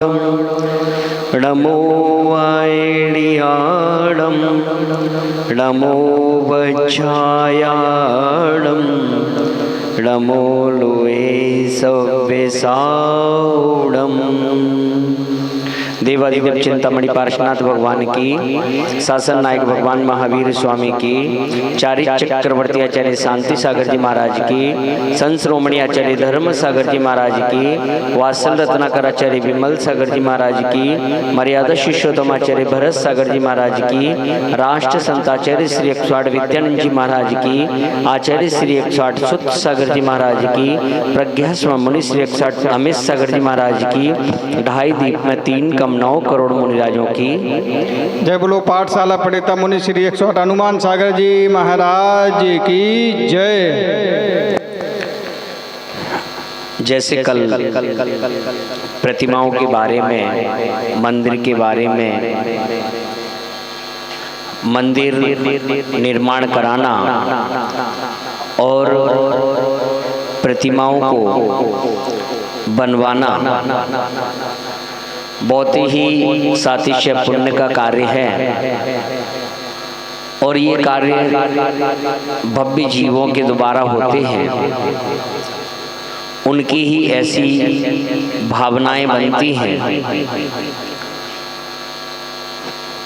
नमो वायडियाडं नमो वच्छायाडं नमो लुए सव्यसाउडं। देवादिदेव चिंतामणि पार्श्वनाथ भगवान की, शासन नायक भगवान महावीर स्वामी की, चारि चक्रवर्ती आचार्य शांति सागर जी महाराज की, संत श्रोमणी आचार्य धर्म सागर जी महाराज की, वात्सल रत्नाकर आचार्य विमल सागर जी महाराज की, मर्यादा शिष्योत्तम आचार्य भरत सागर जी महाराज की, राष्ट्र संताचार्य श्री 108 विद्यानंद जी महाराज की, आचार्य श्री 108 सुत सागर जी महाराज की, प्रज्ञा मुनि श्री 108 अमित सागर जी महाराज की, 2.5 दीप में 3 कम 9 करोड़ मुनिराजों की जय। बोलो पाठशाला पंडिता मुनि श्री 108 हनुमान सागर जी महाराज की जय। जैसे कल प्रतिमाओं के बारे में, मंदिर के बारे में, मंदिर निर्माण कराना और प्रतिमाओं को बनवाना बहुत ही सातिशय पुण्य का कार्य है और ये कार्य भव्य जीवों के द्वारा होते हैं। उनकी ही ऐसी भावनाएं बनती हैं।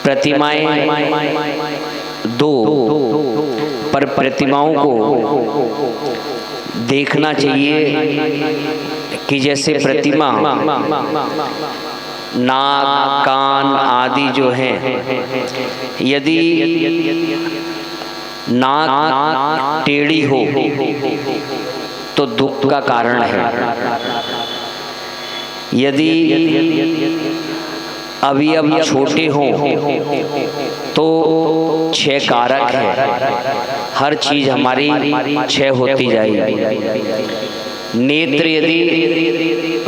प्रतिमाएं दो, पर प्रतिमाओं को देखना चाहिए कि जैसे प्रतिमा नाक कान आदि जो हैं, यदि नाक टेढ़ी हो तो दुख का कारण है। यदि अवयव छोटे हों तो क्षय कारक है। हर चीज हमारी क्षय होती जाएगी। नेत्र यदि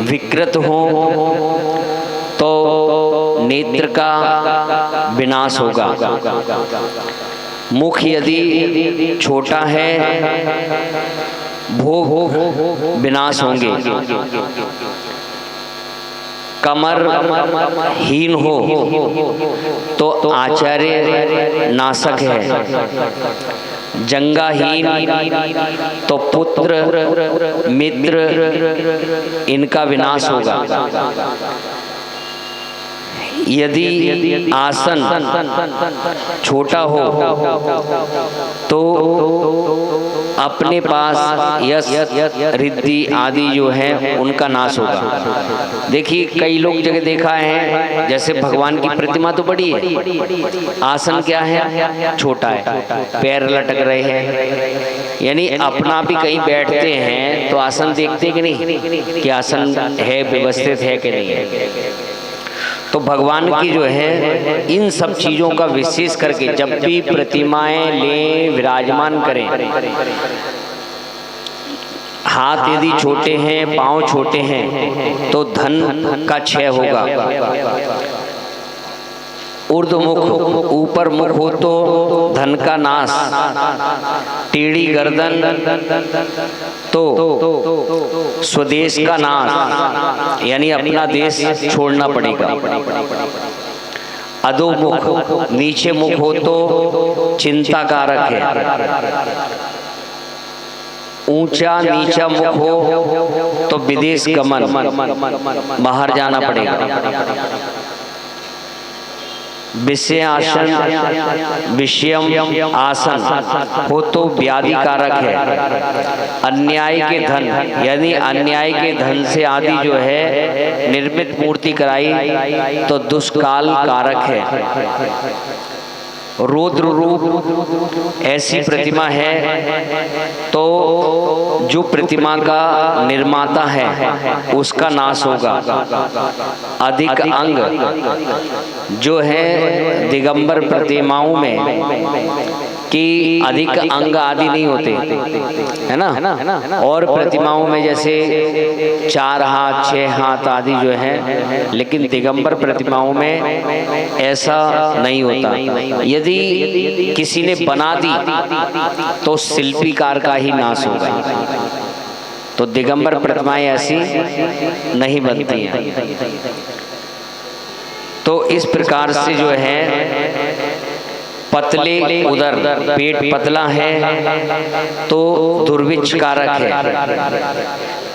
विकृत हो तो नेत्र का विनाश होगा। मुख यदि छोटा है भोग विनाश होंगे। कमर हीन हो तो आचार्य नाशक है। जंगाहीन तो पुत्र मित्र इनका विनाश होगा। यदि आसन छोटा हो तो अपने पास यश रिद्धि आदि जो है उनका नाश होगा। देखिए कई लोग जगह देखा है, जैसे भगवान की प्रतिमा तो बड़ी है, आसन क्या है, छोटा है, पैर लटक रहे हैं। यानी अपना भी कहीं बैठते हैं तो आसन देखते कि नहीं कि आसन है, व्यवस्थित है कि नहीं है। तो भगवान की जो है इन सब चीजों का विशेष करके जब भी प्रतिमाएं लें, विराजमान करें, हाथ यदि छोटे हैं, पांव छोटे हैं तो धन का क्षय होगा। ऊर्ध्वमुख ऊपर मुख हो तो धन का नाश। टेढ़ी गर्दन तो स्वदेश का नाश, यानी अपना देश छोड़ना पड़ेगा। अधोमुख नीचे मुख हो तो चिंता कारक है। ऊंचा नीचा मुख हो तो विदेश गमन, बाहर जाना पड़ेगा। विषयासन विषयम आसन हो तो व्याधि कारक है। अन्याय के धन, यानी अन्याय के धन से आदि जो है निर्मित मूर्ति कराई तो दुष्काल कारक है। रौद्र रूप ऐसी प्रतिमा है तो जो प्रतिमा का निर्माता है उसका नाश होगा। अधिक अंग जो है दिगंबर प्रतिमाओं में कि अधिक अंग आदि नहीं होते, है ना। और प्रतिमाओं में जैसे 4 हाथ 6 हाथ आदि जो है, लेकिन दिगंबर प्रतिमाओं में ऐसा नहीं होता। यदि किसी ने बना दी तो शिल्पीकार का ही नाश होगा। तो दिगंबर प्रतिमाएं ऐसी नहीं बनती हैं। तो इस प्रकार से जो है पतले उदर, पेट पतला है तो दुर्भिक्ष कारक है।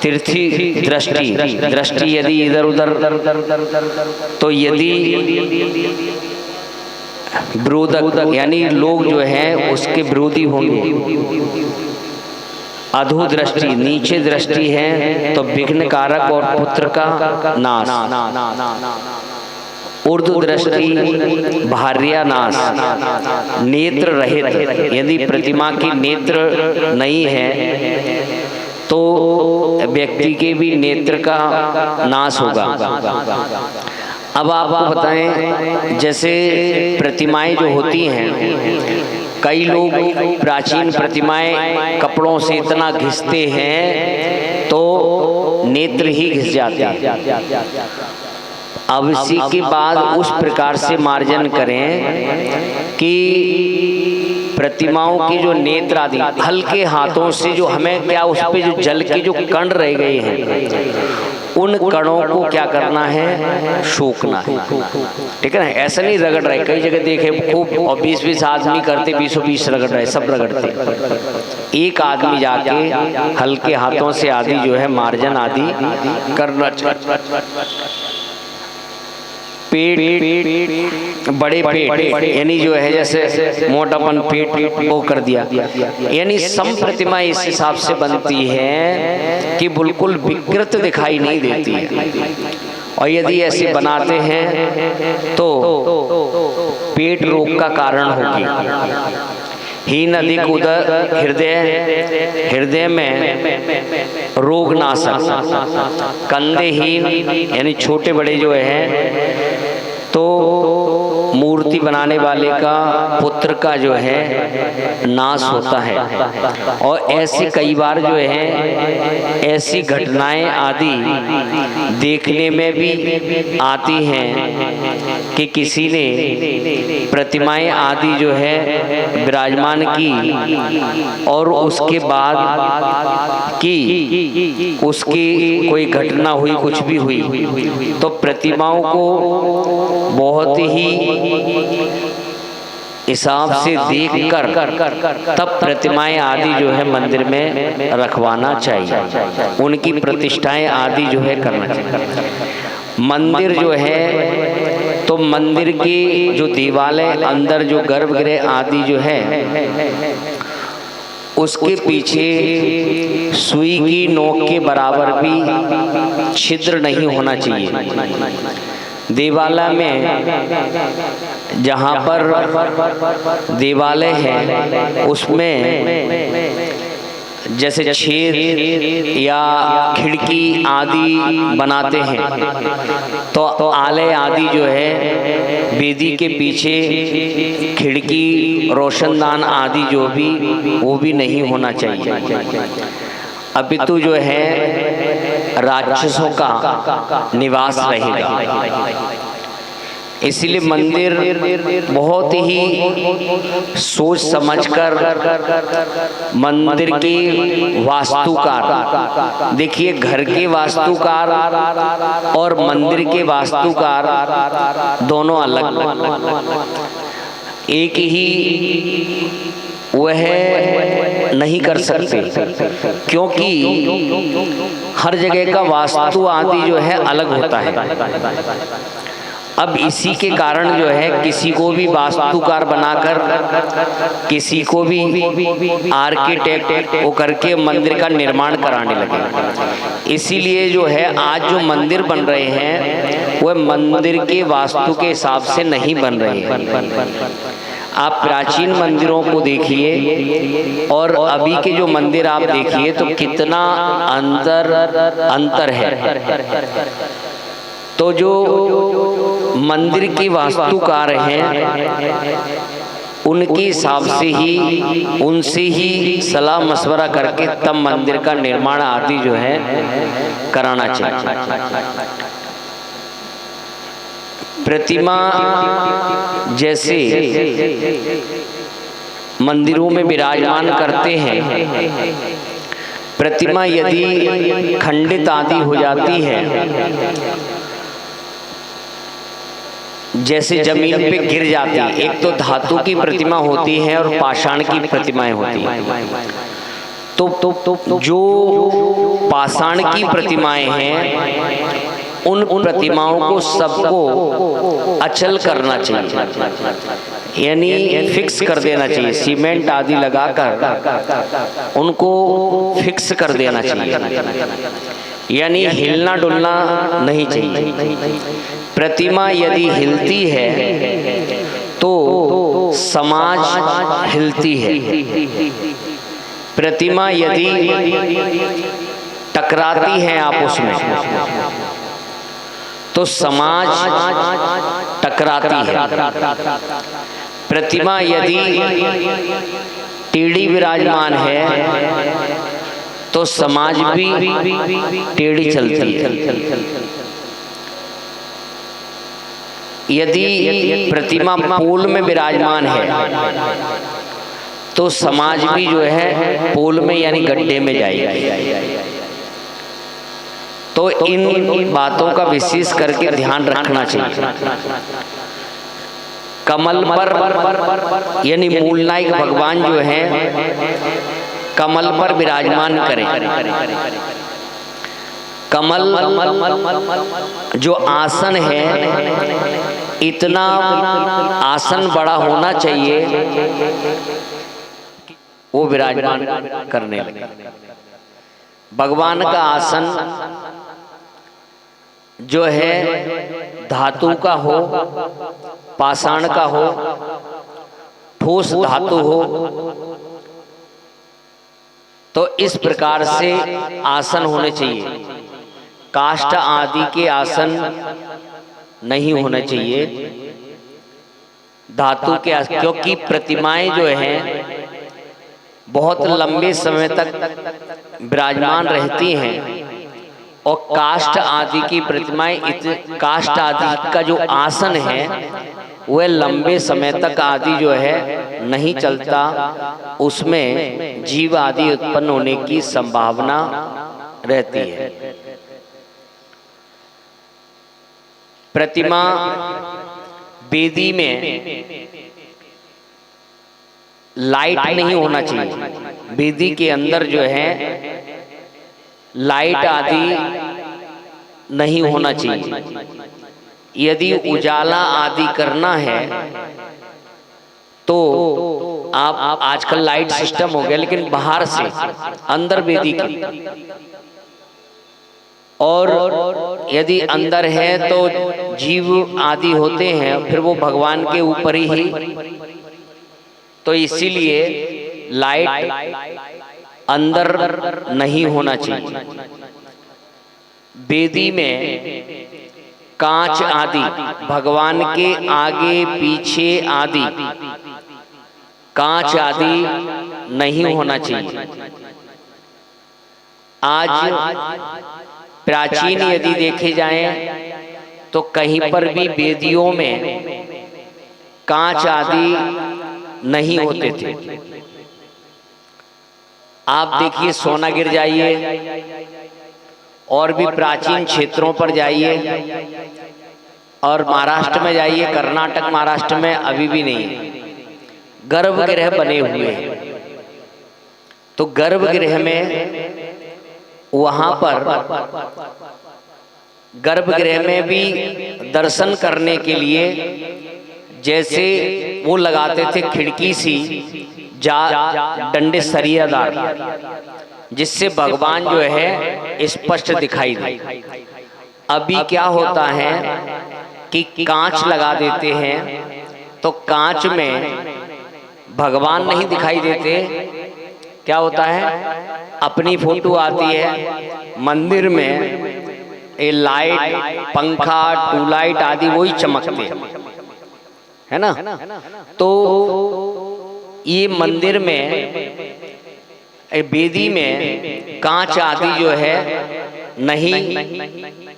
तीर्थी दृष्टि यदि इधर उधर, तो यदि विरोधक यानी लोग जो है उसके विरोधी होंगे। अधो दृष्टि नीचे दृष्टि है तो विघ्न कारक और पुत्र का नाश। ऊर्ध्व दृष्टि भार्या नाश। नेत्र रहित यदि प्रतिमा की नेत्र नहीं है तो व्यक्ति के भी नेत्र का नाश होगा। अब आपको बताएं, जैसे प्रतिमाएं जो होती हैं, कई लोग प्राचीन प्रतिमाएं कपड़ों से इतना घिसते हैं तो नेत्र ही घिस जाते हैं। अब इसी के बाद उस प्रकार से मार्जन करें कि प्रतिमाओं के जो नेत्र आदि हल्के हाथों से जो हमें क्या उस पे जो जल के जो कण रह गए हैं उन कणों को क्या करना है, शोकना है। ठीक है ना, ऐसा नहीं रगड़ रहे। कई जगह देखे खूब और 20-20 आदमी करते, 20-20 रगड़ रहे, सब रगड़ते। एक आदमी जाके हल्के हाथों से आदि जो है मार्जन आदि करना चाहिए। पेट बड़े पेट यानी जो है जैसे मोटापन पेट वो कर दिया, यानी सम प्रतिमा इस हिसाब से बनती है कि बिल्कुल विकृत दिखाई नहीं देती है। और यदि ऐसे बनाते हैं तो पेट रोग का कारण होगी। हीन अधिक उदर हृदय में रोग नाशक। कंधेहीन यानी छोटे बड़े जो है तो मूर्ति बनाने वाले का पुत्र का जो है नाश होता है। और ऐसे कई बार जो है ऐसी घटनाएं आदि देखने में भी आती हैं कि किसी ने प्रतिमाएं आदि जो है विराजमान की और उसके बाद की उसकी कोई घटना हुई, कुछ भी हुई, तो प्रतिमाओं को बहुत ही हिसाब से देखकर तब प्रतिमाएं आदि जो है मंदिर में रखवाना चाहिए। उनकी प्रतिष्ठाएं आदि जो है करना चाहिए। मंदिर जो है तो मंदिर की जो दीवारें अंदर जो गर्भगृह आदि जो है उसके पीछे सुई की नोक के बराबर भी छिद्र नहीं होना चाहिए। देवालय में जहाँ पर देवालय है उसमें जैसे छेद या खिड़की आदि बनाते हैं तो आलय आदि जो है वेदी के पीछे खिड़की रोशनदान आदि जो भी वो भी नहीं होना चाहिए। अपितु जो है राक्षसों का निवास रहेगा। इसलिए मंदिर बहुत ही सोच समझकर मंदिर के वास्तुकार, देखिए घर के वास्तुकार और मंदिर के वास्तुकार दोनों अलग, एक ही वह नहीं कर सकते, क्योंकि हर जगह का वास्तु आदि जो है अलग होता है। अब इसी के कारण जो है किसी को भी वास्तुकार बनाकर किसी को भी आर्किटेक्ट वो करके मंदिर का निर्माण कराने लगे। इसीलिए जो है आज जो मंदिर बन रहे हैं वह मंदिर के वास्तु के हिसाब से नहीं बन रहे हैं। आप प्राचीन मंदिरों को देखिए और अभी के जो मंदिर आप देखिए तो कितना अंतर है। तो जो मंदिर के वास्तुकार हैं उनके हिसाब से ही उनसे ही सलाह मशवरा करके तब मंदिर का निर्माण आदि जो है कराना चाहिए। प्रतिमा जैसे मंदिरों में विराजमान करते हैं, प्रतिमा यदि खंडित आदि हो जाती है जैसे जमीन पे गिर जाती है। एक तो धातु की प्रतिमा होती है और पाषाण की प्रतिमाएं होती हैं। तो जो पाषाण की प्रतिमाएं हैं उन प्रतिमाओं को सबको अचल करना चाहिए, यानी फिक्स कर देना चाहिए। सीमेंट आदि लगाकर उनको फिक्स कर देना चाहिए, यानी हिलना डुलना नहीं चाहिए। प्रतिमा यदि हिलती है तो समाज हिलती है। प्रतिमा यदि टकराती है आपस में तो समाज टकराती है। प्रतिमा यदि टेढ़ी विराजमान है तो समाज भी टेढ़ी चलती है। यदि प्रतिमा पोल में विराजमान है तो समाज भी जो है पोल में यानी गड्ढे में जाएगी। तो इन बातों का विशेष करके ध्यान रखना चाहिए। कमल पर यानी मूलनायक भगवान जो है कमल पर विराजमान करें। कमल जो आसन है इतना आसन बड़ा होना चाहिए वो विराजमान करने लगे। भगवान का आसन जो है धातु का हो, पाषाण का हो, ठोस धातु हो, तो इस प्रकार से आसन होने चाहिए। काष्ठ आदि के आसन नहीं होने चाहिए धातु के आसन, क्योंकि प्रतिमाएं जो हैं बहुत लंबे समय तक विराजमान रहती हैं और काष्ठ आदि की प्रतिमाएं काष्ठ आदि का जो आसन है वह लंबे समय तक आदि जो है नहीं चलता, उसमें जीव आदि उत्पन्न होने की संभावना रहती है। प्रतिमा वेदी में लाइट नहीं होना चाहिए। वेदी के अंदर जो है लाइट आदि नहीं होना चाहिए। यदि उजाला आदि करना है तो आप आजकल लाइट सिस्टम हो गया, लेकिन बाहर से अंदर वेदी की, और यदि अंदर है तो जीव आदि होते हैं फिर वो भगवान के ऊपर ही, तो इसीलिए लाइट अंदर नहीं होना चाहिए। वेदी में कांच आदि भगवान के आगे पीछे आदि कांच आदि नहीं होना चाहिए। आज प्राचीन यदि देखे जाएं तो कहीं पर भी वेदियों में कांच आदि नहीं होते थे। आप देखिए सोना गिर जाइए और भी प्राचीन क्षेत्रों पर जाइए और महाराष्ट्र में जाइए, कर्नाटक महाराष्ट्र में अभी भी नहीं है, गर्भगृह बने हुए हैं। तो गर्भगृह में वहां पर गर्भगृह में भी दर्शन करने के लिए जैसे वो लगाते थे खिड़की सी डंडे सरियादार, जिससे भगवान जो है स्पष्ट दिखाई दे। अभी क्या होता है कि कांच लगा देते हैं तो कांच में भगवान नहीं दिखाई देते। क्या होता है, अपनी फोटो आती है मंदिर में, ये लाइट पंखा ट्यूबलाइट आदि वही चमकते है ना। तो ये मंदिर में वेदी में कांच आदि जो है नहीं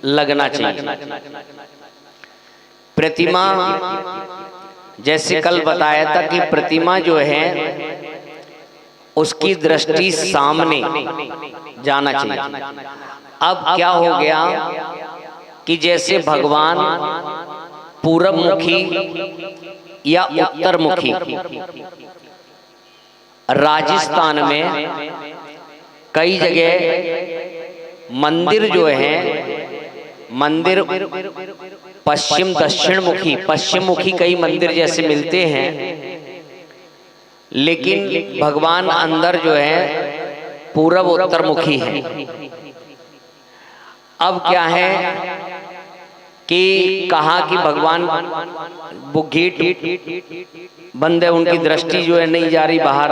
लगना चाहिए। प्रतिमा जैसे कल बताया था कि प्रतिमा जो है उसकी दृष्टि सामने जाना चाहिए। अब क्या हो गया कि जैसे भगवान पूरब मुखी या उत्तर मुखी। राजस्थान में कई जगह मंदिर जो है, मंदिर पश्चिम दक्षिण मुखी, पश्चिम मुखी कई मंदिर जैसे मिलते हैं, लेकिन भगवान अंदर जो है पूरब उत्तर मुखी है। अब क्या है कि कहा कि भगवान वो गेट बंद है, उनकी दृष्टि जो है नहीं जा रही बाहर,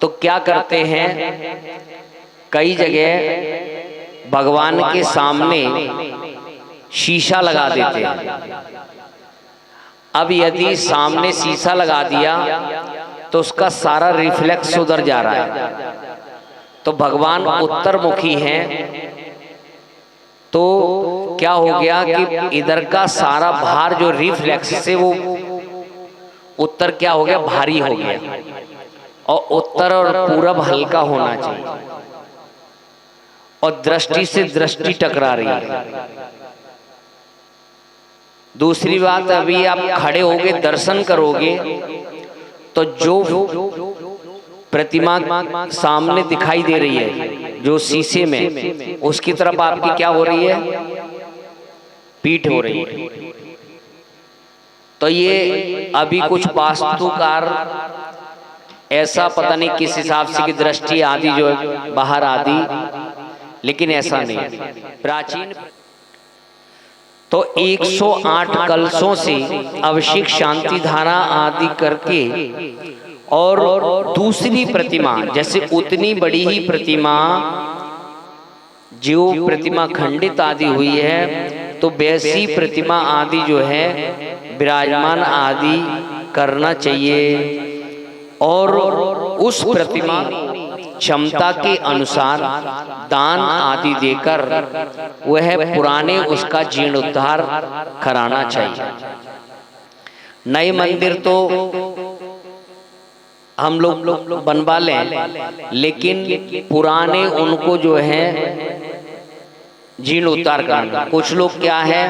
तो क्या करते हैं, कई जगह भगवान के सामने शीशा लगा देते हैं। अब यदि सामने शीशा लगा दिया तो उसका सारा रिफ्लेक्स उधर जा रहा है, तो भगवान उत्तर मुखी हैं, तो क्या हो गया कि इधर का सारा भार जो रिफ्लेक्स से वो उत्तर क्या हो गया, भारी हो गया, और उत्तर और पूरब हल्का होना चाहिए, और दृष्टि से दृष्टि टकरा रही है। दूसरी बात, अभी आप खड़े होगे दर्शन करोगे तो जो प्रतिमा सामने दिखाई दे रही है जो शीशे में, उसकी तरफ आपकी क्या हो रही है, पीठ हो रही है। तो ये अभी कुछ वास्तुकार ऐसा पता नहीं किस हिसाब से कि दृष्टि आदि जो है बाहर आदि, लेकिन ऐसा नहीं। प्राचीन तो 108 कलशों से अभिषेक शांति धारा आदि करके, और दूसरी प्रतिमा जैसे उतनी बड़ी ही प्रतिमा, जो प्रतिमा खंडित आदि हुई है, तो वैसी प्रतिमा आदि जो है विराजमान आदि करना चाहिए, और उस प्रतिमा क्षमता के अनुसार दान आदि देकर वह पुराने उसका जीर्णोद्धार कराना चाहिए। नए मंदिर तो हम लोग बनवा लें, लेकिन पुराने उनको जो है जीर्णोद्धार करना। कुछ लोग क्या है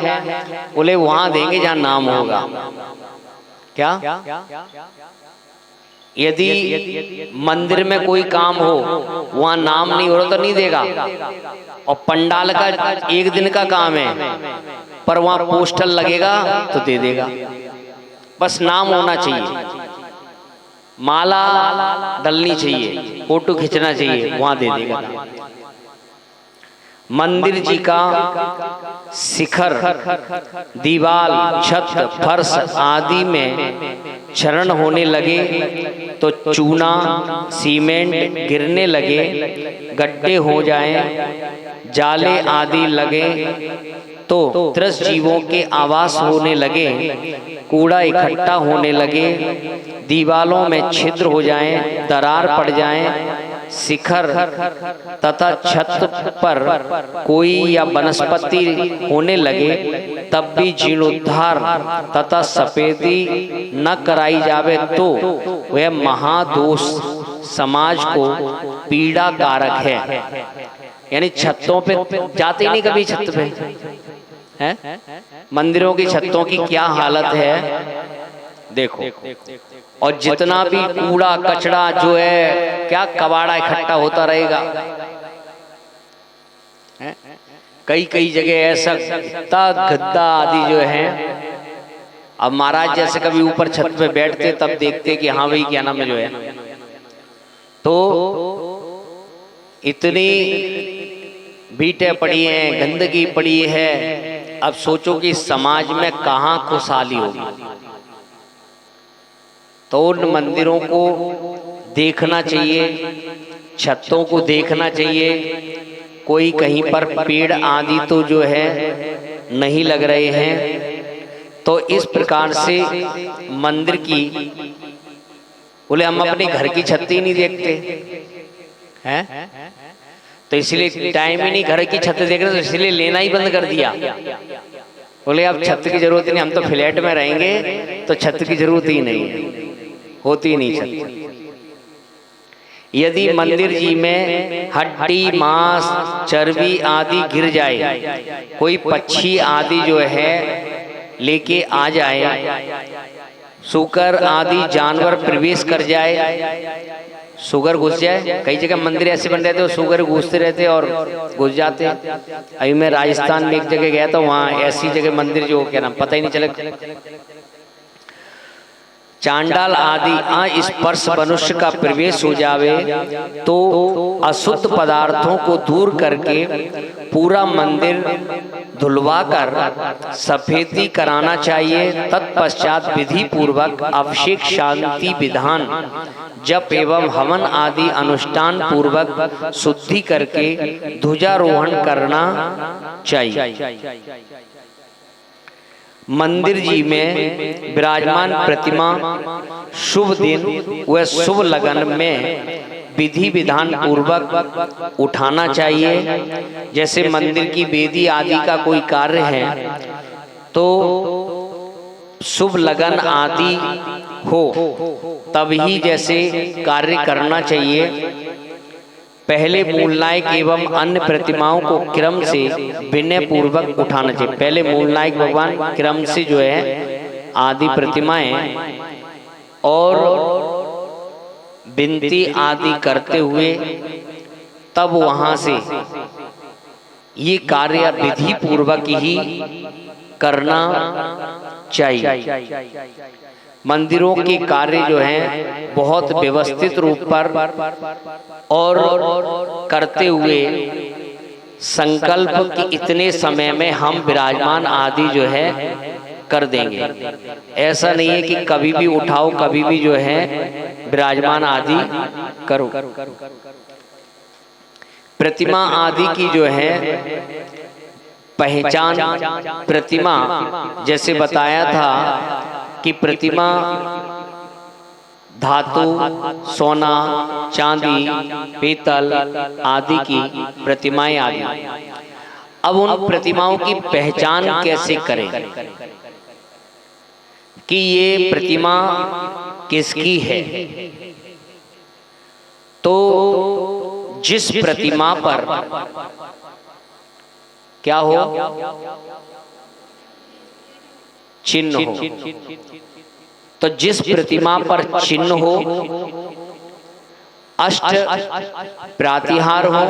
बोले वहां देंगे जहां नाम होगा, क्या यदि मंदिर में कोई काम हो वहां नाम नहीं हो रहा तो नहीं देगा, और पंडाल का एक दिन का काम है पर वहां पोस्टर लगेगा तो दे देगा। बस नाम होना चाहिए, माला डलनी चाहिए, फोटो खींचना चाहिए, वहां दे देगा। मंदिर जी का शिखर, दीवार, छत, फर्श आदि में क्षरण होने लगे तो चूना सीमेंट गिरने लगे, गड्ढे हो जाएं, जाले आदि लगे तो त्रस्त जीवों के आवास होने लगे, कूड़ा इकट्ठा होने लगे, दीवालों में छिद्र हो जाएं, दरार पड़ जाएं, शिखर तथा छत पर कोई या वनस्पति होने लगे, तब भी जीर्णोद्धार तथा सफेदी न कराई जावे तो वह महादोष समाज को पीड़ा कारक है। यानी छतों पे जाते ही नहीं कभी, छत पे है, मंदिरों की छतों की क्या हालत है देखो, और जितना भी कूड़ा कचरा जो है क्या कबाड़ा इकट्ठा होता रहेगा। कई कई जगह ऐसा गद्दा आदि जो है, अब महाराज जैसे कभी ऊपर छत पे बैठते तब देखते कि हाँ भाई क्या नाम है जो है, तो इतनी बीटें पड़ी हैं, गंदगी पड़ी है। अब सोचो कि समाज में कहाँ खुशहाली होगी। तो उन मंदिरों को देखना चाहिए, छतों को देखना चाहिए, कोई कहीं पर पेड़ आदि तो जो है नहीं लग रहे हैं। तो इस प्रकार से मंदिर की, बोले हम अपने घर की छत ही नहीं देखते हैं, तो इसलिए टाइम ही नहीं घर की छत देख रहे, तो इसलिए लेना ही बंद कर दिया। बोले अब छत की जरूरत नहीं, हम तो फ्लैट में रहेंगे तो छत की जरूरत ही नहीं है, होती नहीं छत। यदि मंदिर जी में हड्डी मांस चर्बी आदि गिर जाए, कोई पक्षी आदि जो है लेके आ जाए, सूकर आदि जानवर प्रवेश कर जाए, सुगर घुस जाए। कई जगह मंदिर ऐसे बन रहे थे सुगर घुसते रहते और घुस जाते। अभी मैं राजस्थान में एक जगह गया था, वहाँ ऐसी जगह मंदिर जो क्या नाम पता ही नहीं चला। चांडाल आदि स्पर्श मनुष्य का प्रवेश हो जावे तो अशुद्ध पदार्थों को दूर करके पूरा मंदिर धुलवा कर सफेदी कराना चाहिए। तत्पश्चात विधि पूर्वक अभिषेक शांति विधान जप एवं हवन आदि अनुष्ठान पूर्वक शुद्धि करके ध्वजारोहण करना चाहिए। मंदिर जी में विराजमान प्रतिमा शुभ दिन व शुभ लगन में विधि विधान पूर्वक उठाना चाहिए। जैसे मंदिर की वेदी आदि का कोई कार्य है तो शुभ लगन आदि हो तभी जैसे कार्य करना चाहिए। पहले मूलनायक एवं अन्य प्रतिमाओं को क्रम से विनय पूर्वक उठाना चाहिए। पहले मूलनायक भगवान क्रम से जो है आदि प्रतिमाएं और विनती आदि करते हुए तब वहां से ये कार्य विधि पूर्वक ही करना चाहिए। मंदिरों के कार्य जो हैं बहुत व्यवस्थित रूप पर और करते हुए संकल्प कि इतने समय में हम विराजमान आदि जो है कर देंगे। ऐसा नहीं है कि कभी भी उठाओ कभी भी जो है विराजमान आदि करो। प्रतिमा आदि की जो है पहचान, प्रतिमा जैसे बताया था कि प्रतिमा धातु, सोना, चांदी, पीतल आदि की प्रतिमाएं आदि। अब उन प्रतिमाओं की पहचान कैसे करें कि ये प्रतिमा किसकी है? तो जिस प्रतिमा पर क्या हो, चिन्ह हो, तो जिस प्रतिमा पर चिन्ह हो, अष्ट प्रातिहार हो,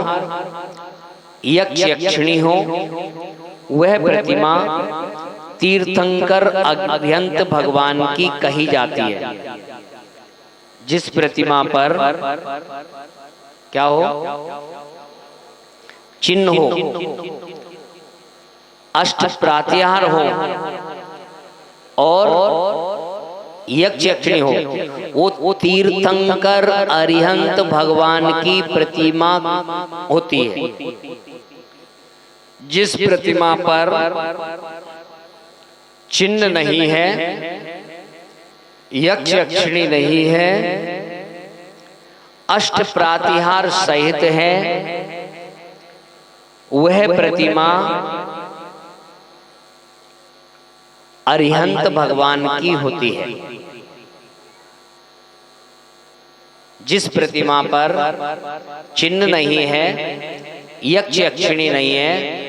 यक्ष यक्षिणी हो, वह प्रतिमा तीर्थंकर अभ्यंत भगवान की कही जाती है। जिस प्रतिमा पर क्या हो, चिन्ह हो, अष्ट प्रातिहार हो और यक्ष यक्षिणी हो, वो तीर्थंकर अरिहंत भगवान की प्रतिमा होती है। जिस प्रतिमा पर चिन्ह नहीं है, यक्ष यक्षिणी नहीं है, अष्ट प्रातिहार सहित है, वह प्रतिमा अरिहंत भगवान की होती है। जिस प्रतिमा पर चिन्ह नहीं है, यक्ष यक्षिणी नहीं है,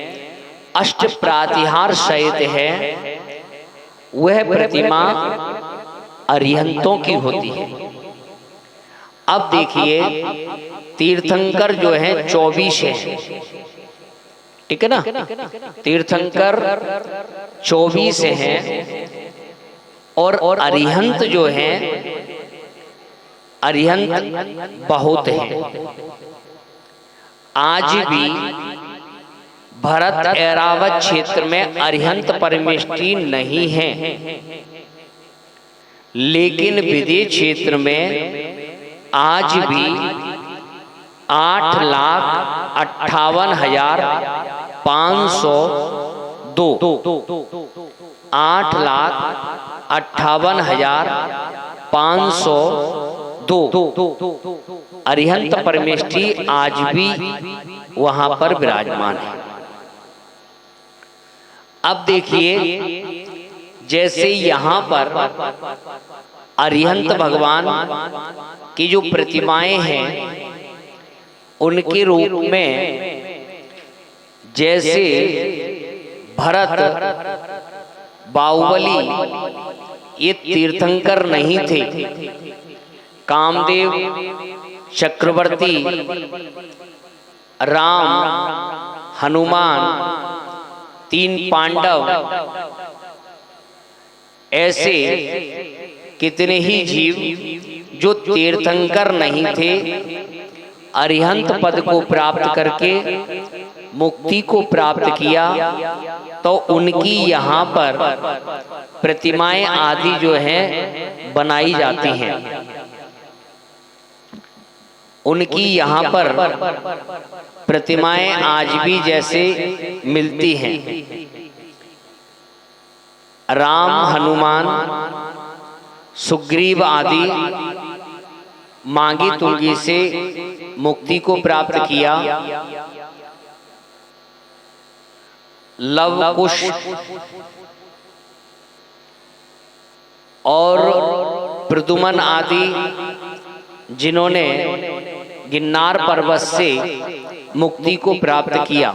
अष्ट प्रातिहार सहित है, वह प्रतिमा अरिहंतों की होती है। अब देखिए तीर्थंकर जो है 24 है, ठीक है ना? तीर्थंकर 24 हैं और अरिहंत जो है अरिहंत बहुत है। आज भी भरत ऐरावत क्षेत्र में अरिहंत परमेष्ठी नहीं है, लेकिन विदेश क्षेत्र में आज भी 8,58,502 8,58,502 अरिहंत परमेष्ठी आज भी वहां पर विराजमान है। अब देखिए जैसे यहाँ पर अरिहंत भगवान की जो प्रतिमाएं हैं उनके रूप में जैसे भरत बाहुबली ये तीर्थंकर नहीं थे। कामदेव, चक्रवर्ती, राम, हनुमान, 3 पांडव, ऐसे कितने ही जीव जो तीर्थंकर नहीं थे, अरिहंत पद को प्राप्त करके मुक्ति को प्राप्त किया, तो उनकी यहाँ पर प्रतिमाएं आदि जो हैं बनाई जाती हैं। उनकी यहाँ पर प्रतिमाएं आज भी जैसे मिलती हैं। राम, हनुमान, सुग्रीव आदि मांगी तुलगी से मुक्ति को प्राप्त किया। लव कुश और प्रद्युमन आदि जिन्होंने गिन्नार पर्वत से मुक्ति को प्राप्त किया,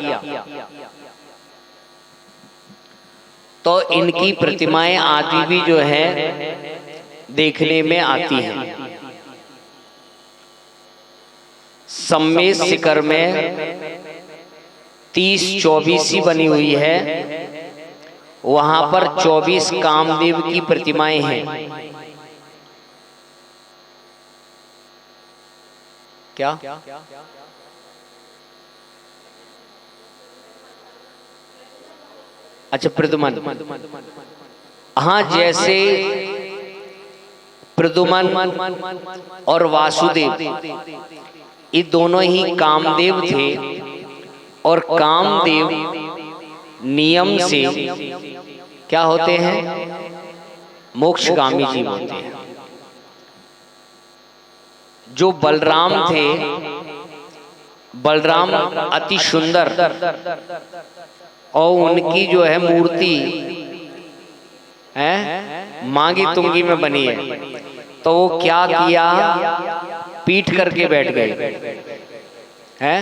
तो इनकी प्रतिमाएं आदि भी जो है देखने में आती हैं। सम्मेद शिखर में 30-24 बनी हुई है, वहां पर 24 कामदेव की प्रतिमाएं हैं। क्या अच्छा, प्रद्युमन, हाँ, जैसे प्रद्युमन और वासुदेव ये दोनों ही कामदेव थे, और कामदेव नियम से क्या होते हैं? मोक्षगामी जीव होते हैं। जो बलराम थे, बलराम अति सुंदर, और उनकी जो है मूर्ति है मांगी तुंगी में बनी है, तो वो क्या किया? पीठ करके बैठ गए हैं।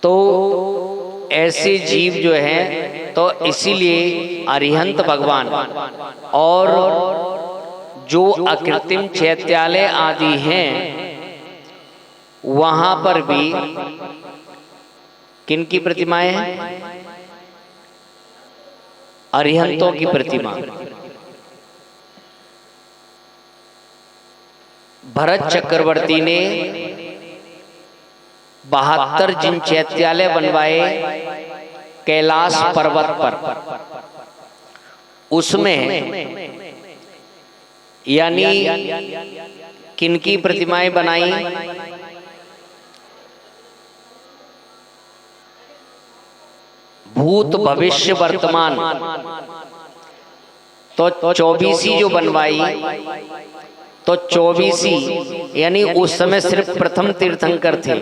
तो ऐसे जीव जो हैं, तो इसीलिए अरिहंत भगवान और जो अकृत्रिम चैत्यालय आदि हैं, वहां पर भी किनकी प्रतिमाएं हैं? अरिहंतों की प्रतिमा। भरत चक्रवर्ती ने 72 जिन चैत्यालय बनवाए कैलाश पर्वत पर, उसमें यानी किनकी प्रतिमाएं बनाई? भूत, भविष्य, वर्तमान, तो 24 जो बनवाई, तो 24 यानी उस समय सिर्फ प्रथम तीर्थंकर थे,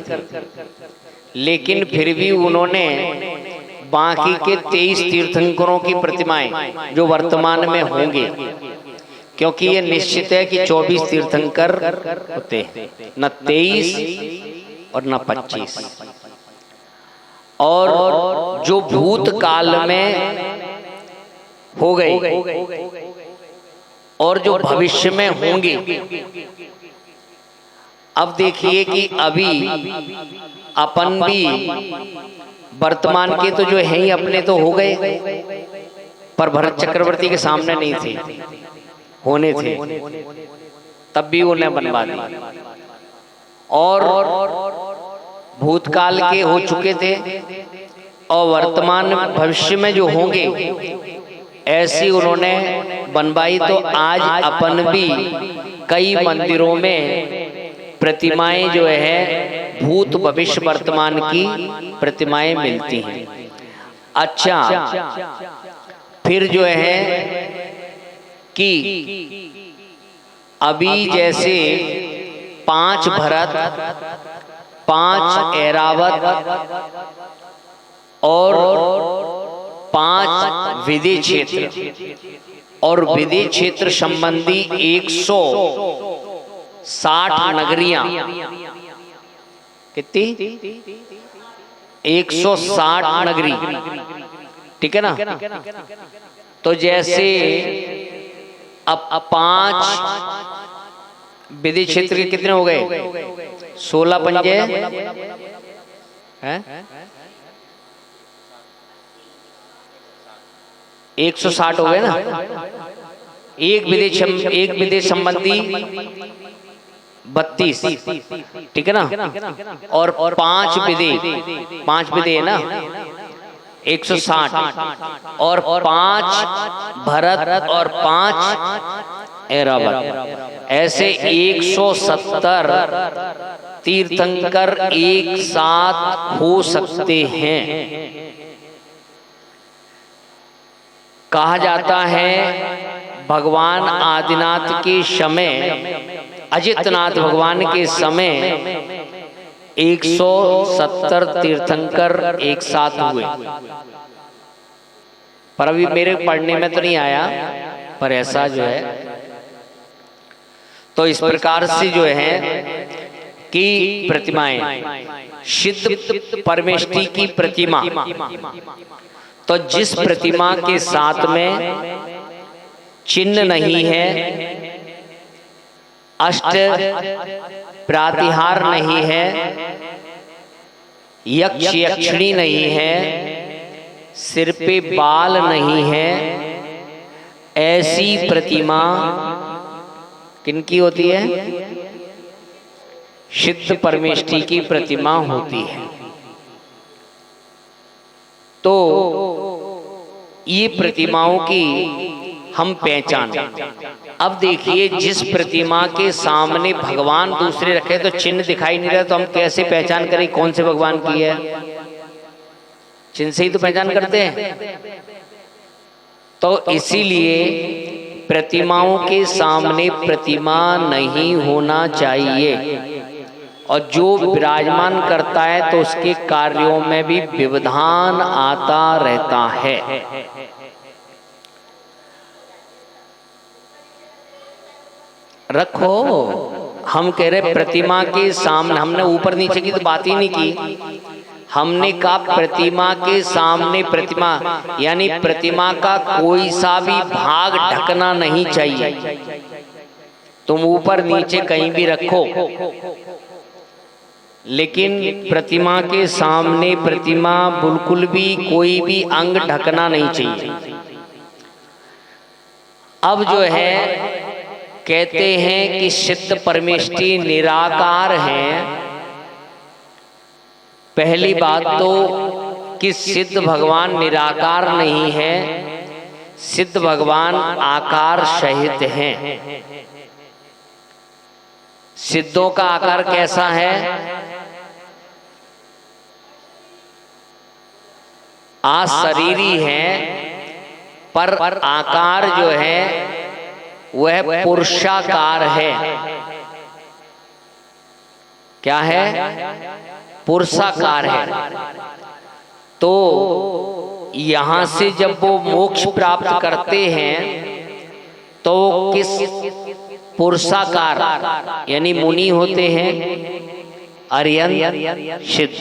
लेकिन फिर भी उन्होंने बाकी के 23 तीर्थंकरों की प्रतिमाएं जो वर्तमान में होंगे, क्योंकि ये निश्चित है कि 24 तीर्थंकर होते हैं, न 23 और न 25। और जो भूत काल में हो गए और जो भविष्य में होंगे। अब देखिए कि अभी अपन भी वर्तमान के तो जो है ही अपने तो हो गए, पर भरत चक्रवर्ती के सामने नहीं थे, होने थे, तब भी उन्हें बनवा दिया। और भूतकाल के हो चुके थे और वर्तमान भविष्य में जो होंगे ऐसी उन्होंने बनवाई। तो आज अपन भी कई मंदिरों में प्रतिमाएं जो है भूत, भविष्य, वर्तमान की प्रतिमाएं मिलती हैं। अच्छा, फिर जो है कि अभी जैसे 5 भरत, 5 ऐरावत और 5 विदेह क्षेत्र और विदेह क्षेत्र संबंधी 160 नगरियां, कितनी? 160 नगरी ठीक है ना। तो जैसे अब 5 विधि क्षेत्र के कितने हो गए? 16 पंजे हैं 160 हो गए ना। एक विधि संबंधी 32, ठीक है ना। और 5 विधि है ना 160, और 5 भरत और 5 ऐरावत, ऐसे 170 तीर्थंकर एक साथ हो सकते हैं। कहा जाता है भगवान आदिनाथ के समय, अजितनाथ भगवान के समय 170 तीर्थंकर एक साथ हुए। पर अभी मेरे पढ़ने में तो नहीं आया, पर ऐसा जो है तो इस प्रकार से जो है कि प्रतिमाएं, सिद्ध परमेष्टि की प्रतिमा, तो जिस प्रतिमा के साथ में चिन्ह नहीं है, अष्ट प्रातिहार नहीं है, यक्ष यक्षिणी नहीं है, सिर पे बाल नहीं है, ऐसी प्रतिमा किनकी होती है? सिद्ध परमेष्टि की प्रतिमा होती है। तो ये प्रतिमाओं की हम पहचान, अब देखिए जिस प्रतिमा के सामने भगवान दूसरे रखे तो चिन्ह दिखाई नहीं रहा, तो हम कैसे पहचान करें कौन से भगवान की है? चिन्ह से ही तो पहचान करते हैं। तो इसीलिए प्रतिमाओं के सामने प्रतिमा नहीं होना चाहिए, और जो विराजमान करता है तो उसके कार्यों में भी व्यवधान आता रहता है। रखो, हम कह रहे प्रतिमा के सामने, हमने ऊपर नीचे की तो बात ही नहीं की, हमने कहा प्रतिमा के सामने प्रतिमा, यानी प्रतिमा का कोई सा भी भाग ढकना नहीं चाहिए। तुम ऊपर नीचे कहीं भी रखो, लेकिन प्रतिमा के सामने प्रतिमा बिल्कुल भी कोई भी अंग ढकना नहीं चाहिए। अब जो है कहते हैं कि सिद्ध परमेष्टि निराकार हैं। पहली बात तो कि सिद्ध भगवान निराकार नहीं है, सिद्ध भगवान आकार सहित हैं। सिद्धों का आकार कैसा है? शरीरी है, पर आकार जो है वह पुरुषाकार है। क्या है? पुरुषाकार है। तो यहां से जब वो मोक्ष प्राप्त करते हैं तो किस पुरुषाकार, यानी मुनि होते हैं, अर्यन सिद्ध,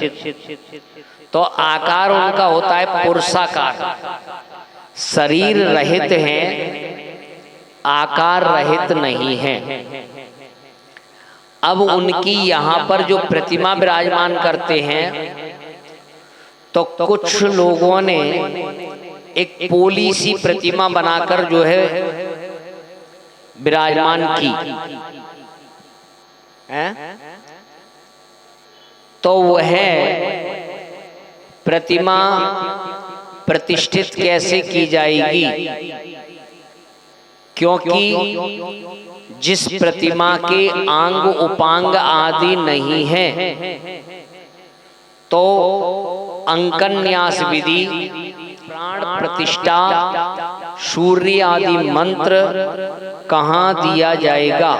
तो आकार उनका होता है पुरुषाकार। शरीर रहित हैं, आकार रहित नहीं है। अब उनकी यहाँ पर जो प्रतिमा विराजमान करते हैं, तो कुछ लोगों ने एक पोली सी प्रतिमा बनाकर जो है विराजमान की है? तो वह प्रतिमा प्रतिष्ठित कैसे की जाएगी? क्योंकि जिस प्रतिमा के अंग उपांग आदि नहीं है, तो अंकन न्यास विधि, प्राण प्रतिष्ठा, सूर्य आदि मंत्र कहाँ दिया जाएगा?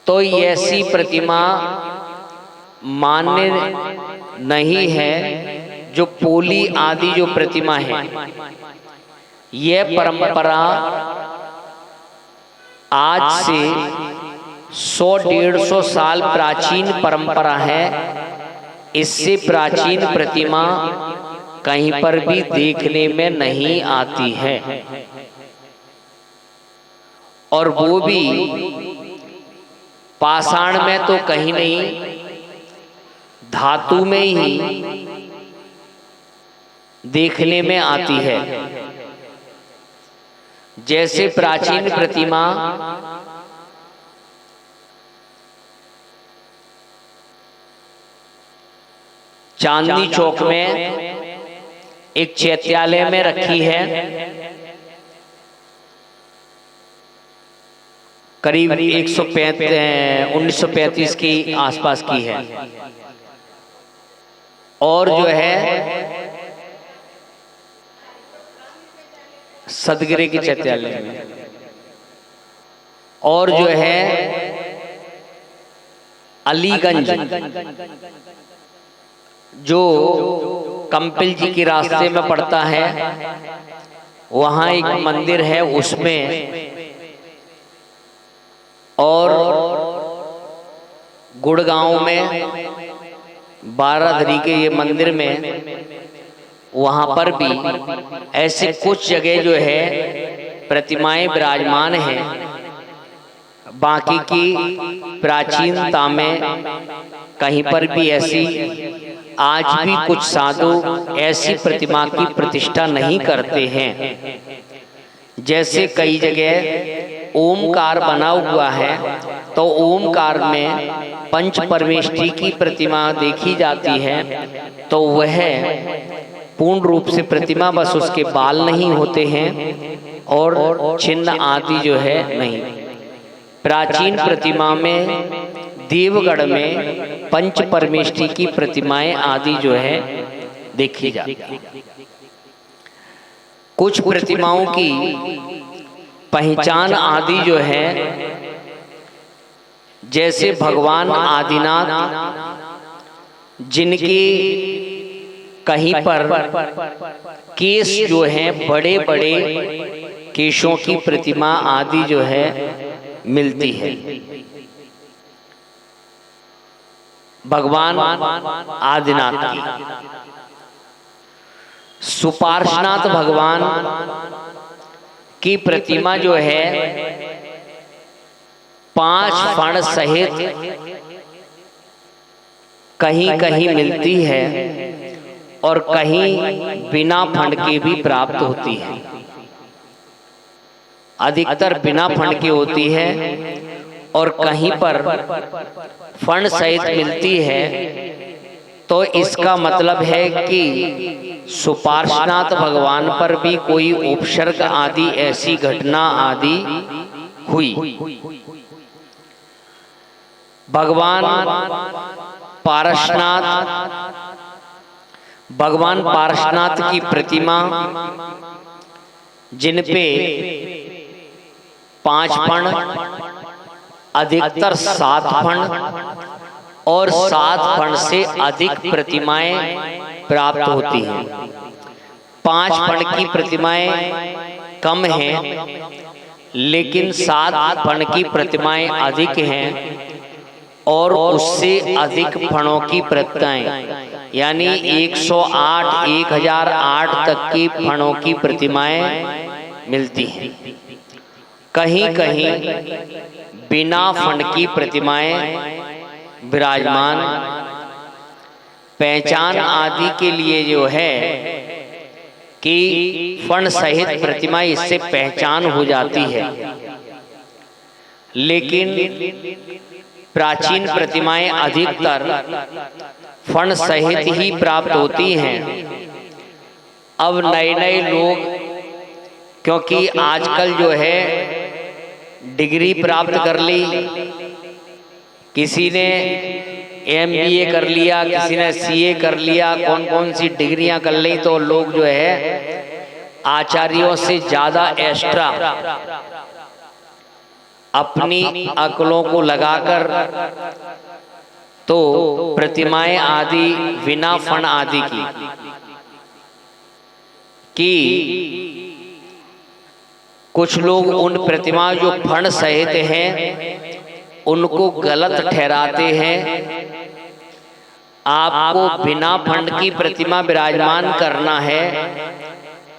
तो ऐसी प्रतिमा मान्य नहीं है। जो पोली आदि जो प्रतिमा है, यह परंपरा आज से 100-150 साल प्राचीन परंपरा है। इससे प्राचीन प्रतिमा कहीं पर भी देखने में नहीं आती है, और वो भी पाषाण में तो कहीं नहीं, धातु में ही देखने में आती है। जैसे प्राचीन प्रतिमा चांदनी चौक में एक चैत्यालय में रखी है, करीब 1935 के आसपास की है, और जो है सदगिरे के चैत्यालय में, और जो है अलीगंज जो कंपिल जी के रास्ते में पड़ता है, वहाँ एक मंदिर है उसमें, और गुड़गांव में बारादरी के ये मंदिर में, वहाँ पर भी ऐसे कुछ जगह जो है प्रतिमाएं विराजमान हैं। बाकी की प्राचीनता में कहीं पर भी ऐसी आज भी कुछ साधु ऐसी प्रतिमा की प्रतिष्ठा नहीं करते हैं। जैसे कई जगह ओमकार बना हुआ है, तो ओमकार में पंच परमेष्ठी की प्रतिमा देखी जाती है, तो वह पूर्ण रूप से प्रतिमा, बस उसके बाल नहीं होते हैं और चिन्ह आदि जो है नहीं। प्राचीन प्रतिमा में देवगढ़ में पंच परमेष्ठी की प्रतिमाएं आदि जो है देखी जाती है। कुछ प्रतिमाओं की पहचान आदि जो है, जैसे भगवान आदिनाथ, जिनकी कहीं पर केस जो हैं बड़े बड़े केशों की प्रतिमा आदि जो है मिलती है। भगवान आदिनाथ की, सुपार्श्वनाथ भगवान की प्रतिमा जो है 5 फण सहित कहीं कहीं मिलती है, और कहीं बिना फंड के भी प्राप्त होती है। अधिकतर बिना फंड की होती है, और कहीं पर फंड सहित मिलती है। तो इसका मतलब है कि सुपार्श्वनाथ भगवान पर भी कोई उपसर्ग आदि ऐसी घटना आदि हुई। भगवान पार्श्वनाथ की प्रतिमा, जिन पे 5 फण, अधिकतर 7 फण और 7 फण से अधिक प्रतिमाएं प्राप्त होती हैं। 5 फण की प्रतिमाएं कम हैं, लेकिन 7 फण की प्रतिमाएं अधिक हैं, और उससे अधिक फणों की प्रतिमाएं, यानी 108, 1008 तक की फणों की प्रतिमाएं मिलती हैं। कहीं कहीं बिना फण की प्रतिमाएं विराजमान। पहचान आदि के लिए जो है कि फण सहित प्रतिमा, इससे पहचान हो जाती है। लेकिन प्राचीन प्रतिमाएं अधिकतर फण सहित ही प्राप्त होती हैं। अब नए नए लोग, क्योंकि आजकल जो है डिग्री प्राप्त कर ली, किसी ने MBA कर लिया, किसी ने CA कर लिया, कौन कौन सी डिग्रियां कर ली, तो लोग जो है आचार्यों से ज्यादा एक्स्ट्रा अपनी अकलों को लगाकर तो प्रतिमाएं आदि बिना फण आदि की कुछ लोग उन प्रतिमा जो फण सहित हैं उनको गलत ठहराते हैं, आपको बिना फंड की प्रतिमा विराजमान करना है,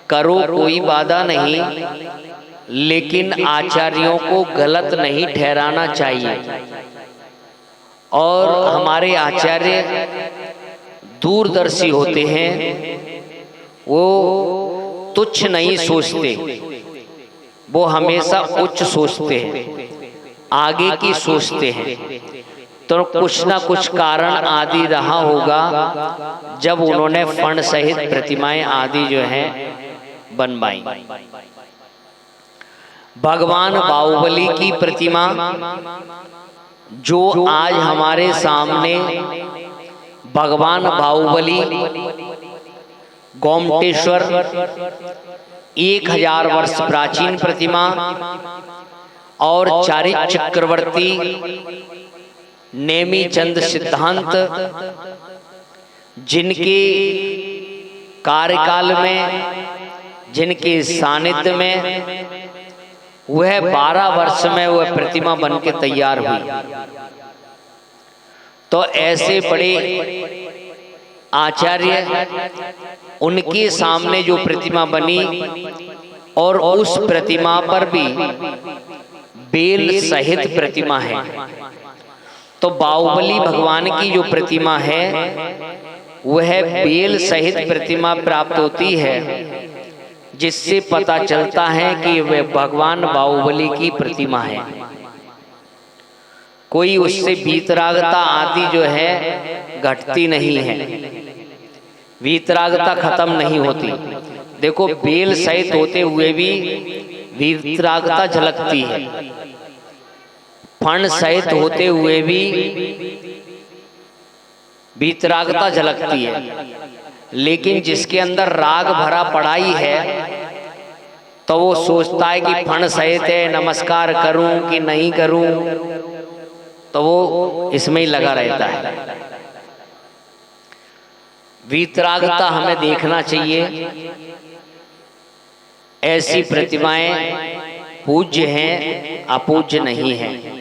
करो, कोई बाधा नहीं, लेकिन आचार्यों को गलत नहीं ठहराना चाहिए। और हमारे आचार्य दूरदर्शी होते हैं, वो तुच्छ नहीं सोचते, वो हमेशा उच्च सोचते हैं, आगे की सोचते हैं। तो कुछ ना कुछ कारण आदि रहा होगा जब उन्होंने फंड सहित प्रतिमाएं आदि जो हैं बनवाई। भगवान बाहुबली की प्रतिमा जो आज हमारे सामने भगवान बाहुबली गोमटेश्वर 1000 वर्ष प्राचीन प्रतिमा और चारित्र चक्रवर्ती नेमी चंद सिद्धांत जिनके कार्यकाल में, जिनके सानिध्य में वह 12 वर्ष में वह प्रतिमा बन के तैयार हुई। तो ऐसे बड़े आचार्य, उनके सामने जो प्रतिमा बनी और उस प्रतिमा पर भी बेल सहित प्रतिमा है। तो बाहुबली भगवान की जो प्रतिमा है वह बेल सहित प्रतिमा प्राप्त होती है, जिससे पता चलता है कि वह भगवान बाहुबली की प्रतिमा है। कोई उससे वीतरागता आदि जो है घटती नहीं है, वीतरागता खत्म नहीं होती। देखो, बेल सहित होते हुए भी वीतरागता झलकती है, फण सहित होते हुए भी वीतरागता झलकती है। लेकिन जिसके अंदर राग भरा पड़ाई है तो वो सोचता है कि फण सहित है, नमस्कार करूं कि नहीं करूं, तो वो इसमें ही लगा रहता है। वीतरागता हमें देखना चाहिए। ऐसी प्रतिमाएं पूज्य हैं, अपूज्य नहीं हैं।